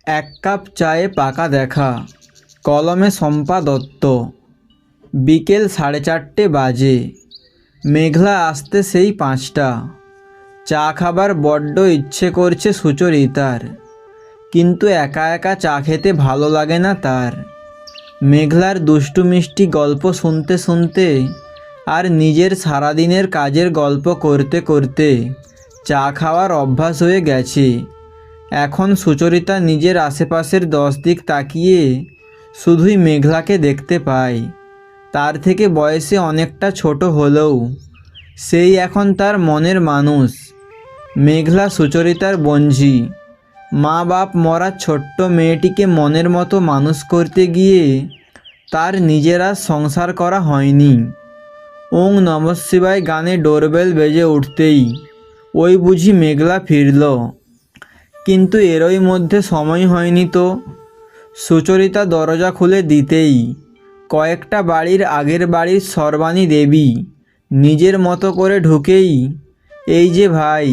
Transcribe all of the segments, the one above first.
এক কাপ চায়ে পাকা দেখা। কলমে শম্পা দত্ত। বিকেল 4:30 বাজে। মেঘলা আসতে সেই 5টা। চা খাবার বড্ড ইচ্ছে করছে সুচরিতার, কিন্তু একা একা চা খেতে ভালো লাগে না তার। মেঘলার দুষ্টু মিষ্টি গল্প শুনতে শুনতে আর নিজের সারাদিনের কাজের গল্প করতে করতে চা খাওয়ার অভ্যাস হয়ে গেছে। এখন সুচরিতা নিজের আশেপাশের 10 দিক তাকিয়ে শুধুই মেঘলাকে দেখতে পায়। তার থেকে বয়সে অনেকটা ছোট হলেও সেই এখন তার মনের মানুষ। মেঘলা সুচরিতার বঞ্জি। মা বাপ মরা ছোট্ট মেয়েটিকে মনের মতো মানুষ করতে গিয়ে তার নিজেরা সংসার করা হয়নি। ওং নমঃ শিবায় গানে ডোরবেল বেজে উঠতেই ওই বুঝি মেঘলা ফিরল। কিন্তু এরই মধ্যে সময় হয়নি তো। সুচরিতা দরজা খুলে দিতেই কয়েকটা বাড়ির আগের বাড়ির সর্বাণী দেবী নিজের মতো করে ঢুকেই, এই যে ভাই,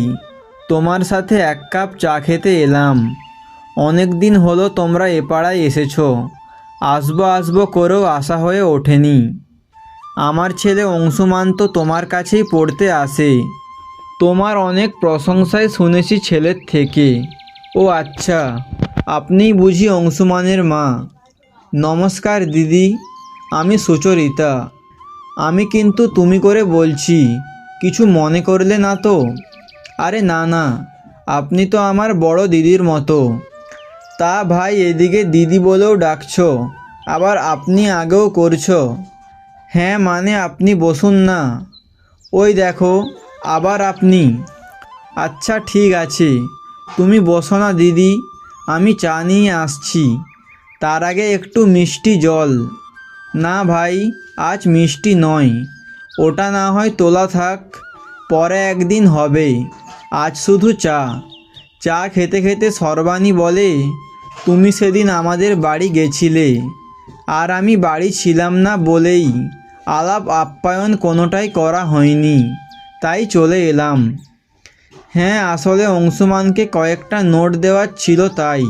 তোমার সাথে 1 কাপ চা খেতে এলাম। অনেক দিন হলো তোমরা এ পাড়ায় এসেছো, আসবো আসবো করেও আসা হয়ে ওঠেনি। আমার ছেলে অংশুমান তো তোমার কাছেই পড়তে আসে, তোমার অনেক প্রশংসাই শুনেছি ছেলের থেকে। ও আচ্ছা, আপনিই বুঝি অংশুমানের মা? নমস্কার দিদি, আমি সুচরিতা। আমি কিন্তু তুমি করে বলছি, কিছু মনে করলে না তো? আরে না না, আপনি তো আমার বড় দিদির মতো। তা ভাই, এদিকে দিদি বলেও ডাকছো, আবার আপনি আগেও করছো। হ্যাঁ মানে আপনি বসুন না। ওই দেখো, আবার আপনি। আচ্ছা ঠিক আছে, তুমি বসো না দিদি, আমি চা নিয়ে আসছি। তার আগে একটু মিষ্টি জল। না ভাই, আজ মিষ্টি নয়, ওটা না হয় তোলা থাক, পরে একদিন হবে। আজ শুধু চা। চা খেতে খেতে সর্বাণী বলে, তুমি সেদিন আমাদের বাড়ি গেছিলে, আর আমি বাড়ি ছিলাম না বলেই আলাপ আপ্যায়ন কোনোটাই করা হয়নি, তাই চলে এলাম। হ্যাঁ, আসলে অংশুমানকে কয়েকটা নোট দেওয়ার ছিল, তাই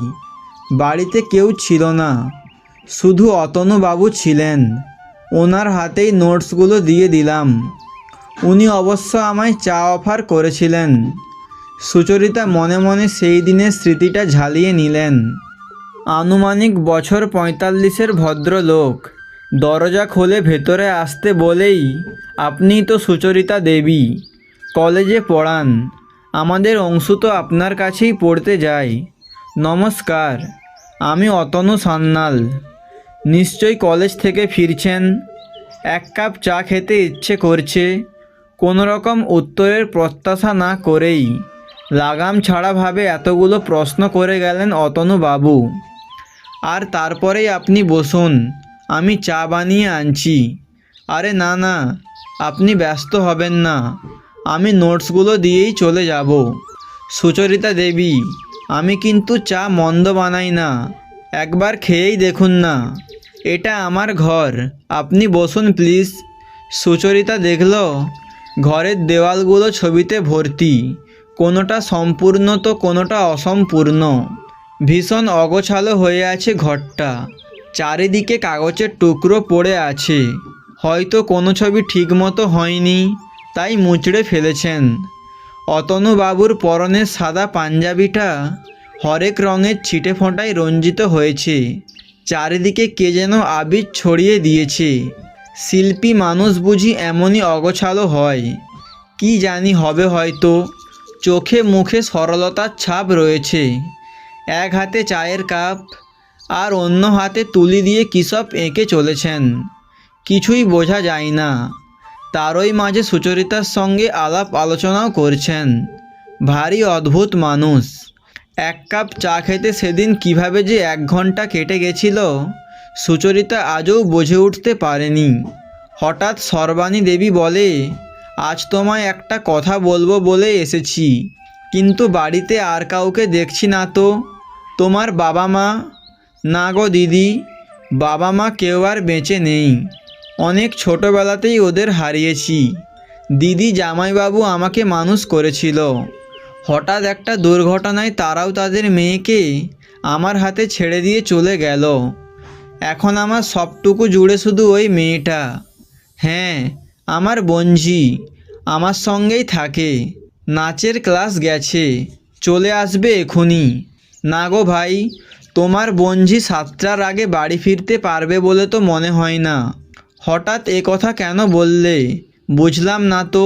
বাড়িতে কেউ ছিল না, শুধু অতনুবাবু ছিলেন। ওনার হাতেই নোটসগুলো দিয়ে দিলাম। উনি অবশ্য আমায় চা অফার করেছিলেন। সুচরিতা মনে মনে সেই দিনের স্মৃতিটা ঝালিয়ে নিলেন। আনুমানিক বছর 45-এর ভদ্রলোক দরজা খুলে ভেতরে আসতে বলেই, আপনিই তো সুচরিতা দেবী, কলেজে পড়ান? আমাদের অংশু তো আপনার কাছেই পড়তে যায়। নমস্কার, আমি অতনু সান্যাল। নিশ্চয়ই কলেজ থেকে ফিরছেন, 1 কাপ চা খেতে ইচ্ছে করছে। কোনো রকম উত্তরের প্রত্যাশা না করেই লাগাম ছাড়াভাবে এতগুলো প্রশ্ন করে গেলেন অতনুবাবু। আর তারপরেই আপনি বসুন, আমি চা বানিয়ে আনছি। আরে না না, আপনি ব্যস্ত হবেন না, আমি নোটসগুলো দিয়েই চলে যাব। সুচরিতা দেবী, আমি কিন্তু চা মন্দ বানাই না, একবার খেয়েই দেখুন না। এটা আমার ঘর, আপনি বসুন প্লিজ। সুচরিতা দেখল ঘরের দেওয়ালগুলো ছবিতে ভর্তি, কোনোটা সম্পূর্ণ তো কোনোটা অসম্পূর্ণ। ভীষণ অগোছালো হয়ে আছে ঘরটা, চারিদিকে কাগজের টুকরো পড়ে আছে। হয়তো কোনো ছবি ঠিকমতো হয়নি, তাই মুচড়ে ফেলেছেন। অতনুবাবুর পরনের সাদা পাঞ্জাবিটা হরেক রঙের ছিটে ফোঁটায় রঞ্জিত হয়েছে, চারিদিকে কে যেন আবির ছড়িয়ে দিয়েছে। শিল্পী মানুষ বুঝি এমনই অগোছালো হয়? কি জানি হবে হয়তো। চোখে মুখে সরলতার ছাপ রয়েছে। এক হাতে চায়ের কাপ আর অন্য হাতে তুলি দিয়ে কী সব এঁকে চলেছেন, কিছুই বোঝা যায় না। তারই মাঝে সুচরিতার সঙ্গে আলাপ আলোচনাও করছেন। ভারী অদ্ভুত মানুষ। 1 কাপ চা খেতে সেদিন কিভাবে যে 1 ঘন্টা কেটে গেছিল সুচরিতা আজও বুঝে উঠতে পারেনি। হঠাৎ সর্বাণী দেবী বলে, আজ তোমায় একটা কথা বলবো বলে এসেছি, কিন্তু বাড়িতে আর কাউকে দেখছি না তো। তোমার বাবা মা? না গো দিদি, বাবা মা কেউ আর বেঁচে নেই, অনেক ছোটোবেলাতেই ওদের হারিয়েছি। দিদি জামাইবাবু আমাকে মানুষ করেছিল, হঠাৎ একটা দুর্ঘটনায় তারাও তাদের মেয়েকে আমার হাতে ছেড়ে দিয়ে চলে গেল। এখন আমার সবটুকু জুড়ে শুধু ওই মেয়েটা। হ্যাঁ, আমার বঞ্জি আমার সঙ্গেই থাকে। নাচের ক্লাস গেছে, চলে আসবে এখনই। না গো ভাই, তোমার বঞ্জি 7টার আগে বাড়ি ফিরতে পারবে বলে তো মনে হয় না। হঠাৎ এ কথা কেন বললে বুঝলাম না তো।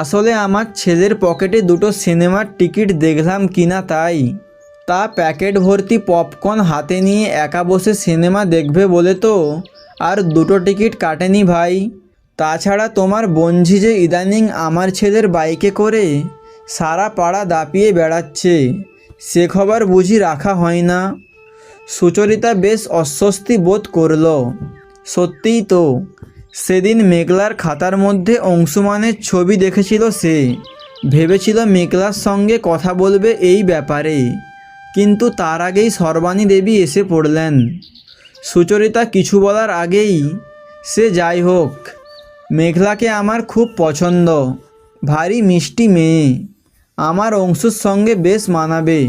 আসলে আমার ছেলের পকেটে দুটো সিনেমার টিকিট দেখলাম কিনা তাই। তা প্যাকেট ভর্তি পপকর্ন হাতে নিয়ে একা বসে সিনেমা দেখবে বলে তো আর দুটো টিকিট কাটেনি ভাই। তাছাড়া তোমার বঞ্জি যে ইদানিং আমার ছেলের বাইকে করে সারা পাড়া দাপিয়ে বেড়াচ্ছে, সে খবর বুঝি রাখা হয় না। সুচরিতা বেশ অস্বস্তি বোধ করল। সত্যিই তো, সেদিন মেঘলার খাতার মধ্যে অংশুমানের ছবি দেখেছিল সে। ভেবেছিল মেঘলার সঙ্গে কথা বলবে এই ব্যাপারে, কিন্তু তার আগেই সর্বাণী দেবী এসে পড়লেন। সুচরিতা কিছু বলার আগেই, সে যাই হোক, মেঘলাকে আমার খুব পছন্দ। ভারী মিষ্টি মেয়ে, আমার অংশুর সঙ্গে বেশ মানাবে।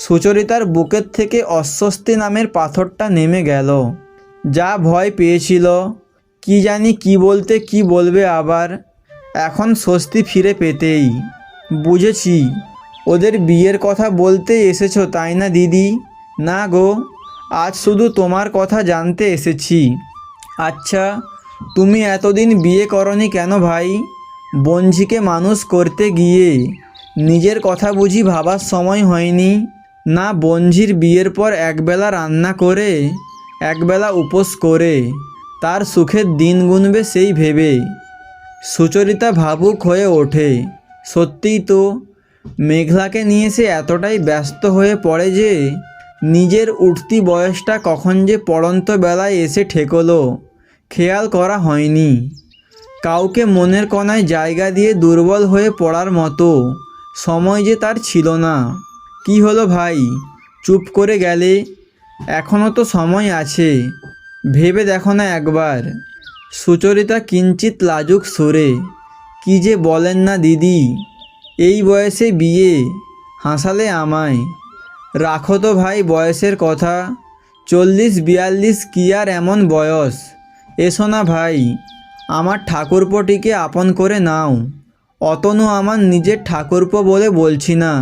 সুচরিতার বুকের থেকে অস্বস্তি নামের পাথরটা নেমে গেল। যা ভয় পেয়েছিল, কি জানি কি বলতে কি বলবে আবার, এখন স্বস্তি ফিরে পেতেই। বুঝেছি, ওদের বিয়ের কথা বলতে এসেছো তাই না দিদি? না গো, আজ শুধু তোমার কথা জানতে এসেছি। আচ্ছা, তুমি এতদিন বিয়ে করনি কেন ভাই? বঞ্জিকে মানুষ করতে গিয়ে নিজের কথা বুঝি ভাবার সময় হয়নি? না বঞ্জির বিয়ের পর একবেলা রান্না করে একবেলা উপোস করে তার সুখের দিন গুনবে সেই ভেবে। সুচরিতা ভাবুক হয়ে ওঠে। সত্যিই তো, মেঘলাকে নিয়ে সে এতটাই ব্যস্ত হয়ে পড়ে যে নিজের উঠতি বয়সটা কখন যে পড়ন্ত বেলায় এসে ঠেকলো খেয়াল করা হয়নি। কাউকে মনের কোণায় জায়গা দিয়ে দুর্বল হয়ে পড়ার মতো সময় যে তার ছিল না। কি হলো ভাই, চুপ করে গেলে? এখনও তো সময় আছে, ভেবে দেখো না একবার। সুচরিতা কিঞ্চিত লাজুক সুরে, কি যে বলেন না দিদি, এই বয়সে বিয়ে? হাসালে আমায়। রাখো তো ভাই বয়সের কথা, 40-42 কি আর এমন বয়স? এসো না ভাই, আমার ঠাকুরপোটিকে আপন করে নাও। অতনু আমার নিজের ঠাকুরপো বলে বলছি না,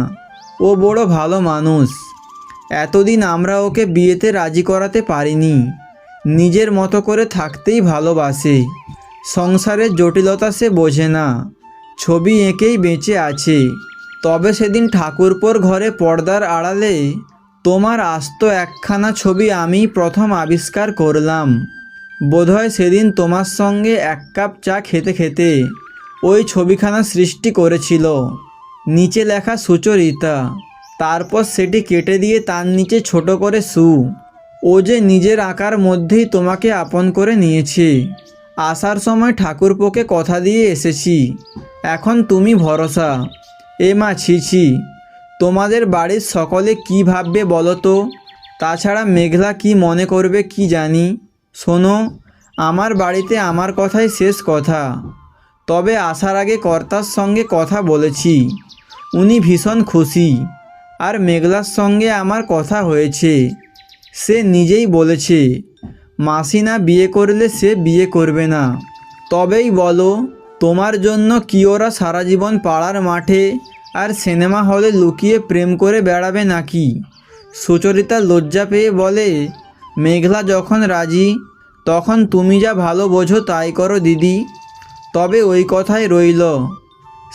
ও বড় ভালো মানুষ। এতদিন আমরা ওকে বিয়েতে রাজি করাতে পারিনি। নিজের মতো করে থাকতেই ভালোবাসে, সংসারের জটিলতা সে বোঝে না। ছবি এঁকেই বেঁচে আছে। তবে সেদিন ঠাকুরপোর ঘরে পর্দার আড়ালে তোমার আস্ত একখানা ছবি আমি প্রথম আবিষ্কার করলাম। বোধহয় সেদিন তোমার সঙ্গে এক কাপ চা খেতে খেতে ওই ছবিখানা সৃষ্টি করেছিল। নিচে লেখা সুচরিতা, তারপর সেটি কেটে দিয়ে তার নিচে ছোট করে সু। ও যে নিজের আঁকার মধ্যেই তোমাকে আপন করে নিয়েছে। আসার সময় ঠাকুরপোকে কথা দিয়ে এসেছি, এখন তুমি ভরসা। এ মা, ছি, তোমাদের বাড়ির সকলে কি ভাববে বলো তো? তাছাড়া মেঘলা কি মনে করবে কি জানি। শোনো, আমার বাড়িতে আমার কথাই শেষ কথা। তবে আসার আগে কর্তার সঙ্গে কথা বলেছি, উনি ভীষণ খুশি। আর মেঘলার সঙ্গে আমার কথা হয়েছে, সে নিজেই বলেছে মাসি না বিয়ে করলে সে বিয়ে করবে না। তবেই বলো, তোমার জন্য কি ওরা সারা জীবন পাড়ার মাঠে আর সিনেমা হলে লুকিয়ে প্রেম করে বেড়াবে নাকি? সুচরিতা লজ্জা পেয়ে বলে, মেঘলা যখন রাজি তখন তুমি যা ভালো বোঝো তাই করো দিদি। তবে ওই কথাই রইল,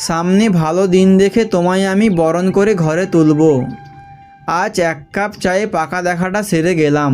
সামনে ভালো দিন দেখে তোমায় আমি বরণ করে ঘরে তুলব। আজ এক কাপ চায়ে পাকা দেখাটা সেরে গেলাম।